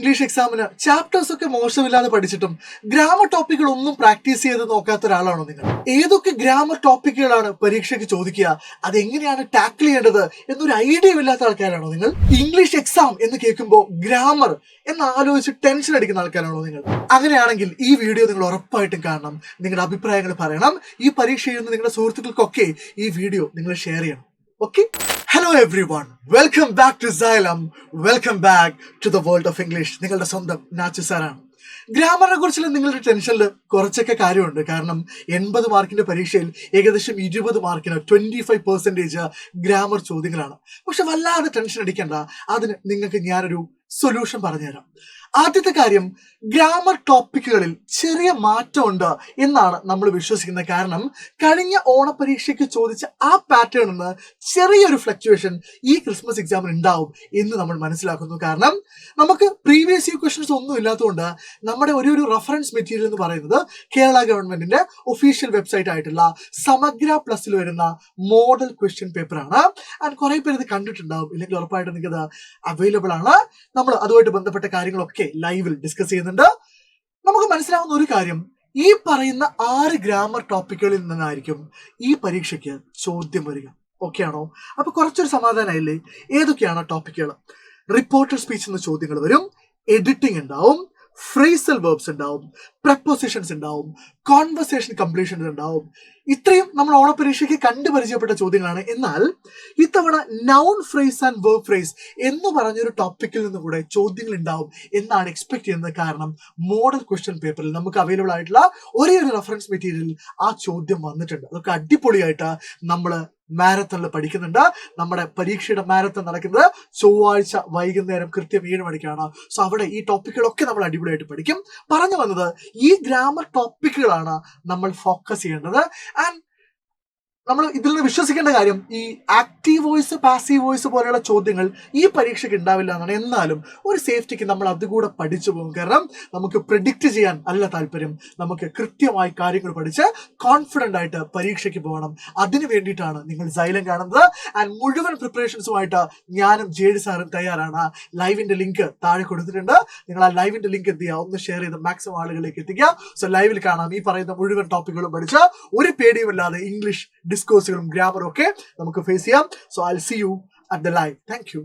English എക്സാമിന് chapters ഒക്കെ മോശമില്ലാതെ പഠിച്ചിട്ടും grammar ടോപ്പിക്കുകൾ ഒന്നും പ്രാക്ടീസ് ചെയ്ത് നോക്കാത്ത ഒരാളാണോ നിങ്ങൾ? ഏതൊക്കെ ഗ്രാമർ ടോപ്പിക്കുകളാണ് പരീക്ഷയ്ക്ക് ചോദിക്കുക, അതെങ്ങനെയാണ് ടാക്കിൾ ചെയ്യേണ്ടത് എന്നൊരു ഐഡിയ ഇല്ലാത്ത ആൾക്കാരാണോ നിങ്ങൾ? ഇംഗ്ലീഷ് എക്സാം എന്ന് കേൾക്കുമ്പോൾ ഗ്രാമർ എന്ന് ആലോചിച്ച് ടെൻഷൻ അടിക്കുന്ന ആൾക്കാരാണോ നിങ്ങൾ? അങ്ങനെയാണെങ്കിൽ ഈ വീഡിയോ നിങ്ങൾ ഉറപ്പായിട്ടും കാണണം, നിങ്ങളുടെ അഭിപ്രായങ്ങൾ പറയണം. ഈ പരീക്ഷ എഴുതുന്ന നിങ്ങളുടെ സുഹൃത്തുക്കൾക്കൊക്കെ ഈ വീഡിയോ നിങ്ങൾ ഷെയർ ചെയ്യണം. Okay? Hello everyone. Welcome back to Xylem. Welcome back to the world of English. നിങ്ങളുടെ സ്വന്തം നാച്ചു സാറാണ്. ഗ്രാമറിനെ കുറിച്ചുള്ള നിങ്ങളുടെ ടെൻഷനിൽ കുറച്ചൊക്കെ കാര്യമുണ്ട്. കാരണം 80 മാർക്കിന്റെ പരീക്ഷയിൽ ഏകദേശം 20 മാർക്കിന് 25% ഗ്രാമർ ചോദ്യങ്ങളാണ്. പക്ഷെ വല്ലാതെ ടെൻഷൻ അടിക്കണ്ട, അതിന് നിങ്ങൾക്ക് ഞാനൊരു സൊല്യൂഷൻ പറഞ്ഞുതരാം. ആദ്യത്തെ കാര്യം, ഗ്രാമർ ടോപ്പിക്കുകളിൽ ചെറിയ മാറ്റമുണ്ട് എന്നാണ് നമ്മൾ വിശ്വസിക്കുന്നത്. കാരണം കഴിഞ്ഞ ഓണപരീക്ഷയ്ക്ക് ചോദിച്ച ആ പാറ്റേണിൽ നിന്ന് ചെറിയൊരു ഫ്ലക്ച്വേഷൻ ഈ ക്രിസ്മസ് എക്സാമിന് ഉണ്ടാവും എന്ന് നമ്മൾ മനസ്സിലാക്കുന്നു. കാരണം നമുക്ക് പ്രീവിയസ് ഇയർ ക്വസ്റ്റൻസ് ഒന്നും ഇല്ലാത്തതുകൊണ്ട് നമ്മുടെ ഒരു റെഫറൻസ് മെറ്റീരിയൽ എന്ന് പറയുന്നത് കേരള ഗവൺമെന്റിന്റെ ഒഫീഷ്യൽ വെബ്സൈറ്റ് ആയിട്ടുള്ള സമഗ്ര പ്ലസിൽ വരുന്ന മോഡൽ ക്വസ്റ്റ്യൻ പേപ്പർ ആണ്. ആൻഡ് കുറെ പേര് ഇത് കണ്ടിട്ടുണ്ടാവും, ഇല്ലെങ്കിൽ ഉറപ്പായിട്ടും നിങ്ങൾക്ക് ഇത് അവൈലബിൾ ആണ്. നമ്മൾ അതുമായിട്ട് ബന്ധപ്പെട്ട കാര്യങ്ങളൊക്കെ ലൈവിൽ ഡിസ്കസ് ചെയ്യുന്നുണ്ട്. നമുക്ക് മനസ്സിലാവുന്ന ഒരു കാര്യം, ഈ പറയുന്ന 6 ഗ്രാമർ ടോപ്പിക്കുകളിൽ നിന്നായിരിക്കും ഈ പരീക്ഷയ്ക്ക് ചോദ്യം വരിക. ഓക്കെ ആണോ? അപ്പൊ കുറച്ചൊരു സമാധാനമായില്ലേ? ഏതൊക്കെയാണ് ടോപ്പിക്കുകൾ? റിപ്പോർട്ടർ സ്പീച്ച് എന്ന ചോദ്യങ്ങൾ വരും, എഡിറ്റിംഗ് ഉണ്ടാവും, ഫ്രേസൽ വെർബ്സ് ഉണ്ടാവും, പ്രപ്പോസിഷൻസ് ഉണ്ടാവും, കോൺവെർസേഷൻ കംപ്ലീഷൻസ് ഉണ്ടാവും. ഇത്രയും നമ്മൾ ഓണപരീക്ഷയ്ക്ക് കണ്ടു പരിചയപ്പെട്ട ചോദ്യങ്ങളാണ്. എന്നാൽ ഇത്തവണ noun phrase and verb phrase എന്ന് പറഞ്ഞൊരു ടോപ്പിക്കിൽ നിന്ന് കൂടെ ചോദ്യങ്ങൾ ഉണ്ടാവും എന്നാണ് എക്സ്പെക്ട് ചെയ്യുന്നത്. കാരണം മോഡൽ ക്വസ്റ്റ്യൻ പേപ്പറിൽ നമുക്ക് അവൈലബിൾ ആയിട്ടുള്ള ഒരേ ഒരു റെഫറൻസ് മെറ്റീരിയലിൽ ആ ചോദ്യം വന്നിട്ടുണ്ട്. അതൊക്കെ അടിപൊളിയായിട്ട് നമ്മൾ മാരത്തണിൽ പഠിക്കുന്നുണ്ട്. നമ്മുടെ പരീക്ഷയുടെ മാരത്തൺ നടക്കുന്നത് ചൊവ്വാഴ്ച വൈകുന്നേരം കൃത്യം 7 മണിക്കാണ്. സോ അവിടെ ഈ ടോപ്പിക്കുകളൊക്കെ നമ്മൾ അടിപൊളിയായിട്ട് പഠിക്കും. പറഞ്ഞു വന്നത്, ഈ ഗ്രാമർ ടോപ്പിക്കുകളാണ് നമ്മൾ ഫോക്കസ് ചെയ്യേണ്ടത്. ആൻഡ് നമ്മൾ ഇതിൽ നിന്ന് വിശ്വസിക്കേണ്ട കാര്യം, ഈ ആക്റ്റീവ് വോയിസ് പാസീവ് വോയിസ് പോലെയുള്ള ചോദ്യങ്ങൾ ഈ പരീക്ഷയ്ക്ക് ഉണ്ടാവില്ല എന്നാണ്. എന്നാലും ഒരു സേഫ്റ്റിക്ക് നമ്മൾ അതുകൂടെ പഠിച്ചു പോകും. കാരണം നമുക്ക് പ്രെഡിക്റ്റ് ചെയ്യാൻ അല്ല താല്പര്യം, നമുക്ക് കൃത്യമായി കാര്യങ്ങൾ പഠിച്ച് കോൺഫിഡന്റ് ആയിട്ട് പരീക്ഷയ്ക്ക് പോകണം. അതിന് വേണ്ടിയിട്ടാണ് നിങ്ങൾ Xylem കാണുന്നത്. ആൻഡ് മുഴുവൻ പ്രിപ്പറേഷൻസുമായിട്ട് ഞാനും JD സാറും തയ്യാറാണ്. ലൈവിന്റെ ലിങ്ക് താഴെ കൊടുത്തിട്ടുണ്ട്. നിങ്ങൾ ആ ലൈവിന്റെ ലിങ്ക് എന്ത് ചെയ്യുക, ഒന്ന് ഷെയർ ചെയ്ത് മാക്സിമം ആളുകളിലേക്ക് എത്തിക്കുക. സോ ലൈവിൽ കാണാം ഈ പറയുന്ന മുഴുവൻ ടോപ്പിക്കുകളും പഠിച്ച് ഒരു പേടിയുമില്ലാതെ ഇംഗ്ലീഷ് ഡിസ്കോഴ്സുകളും ഗ്രാമറും ഒക്കെ നമുക്ക് ഫേസ് ചെയ്യാം. So I will see you at the live. Thank U.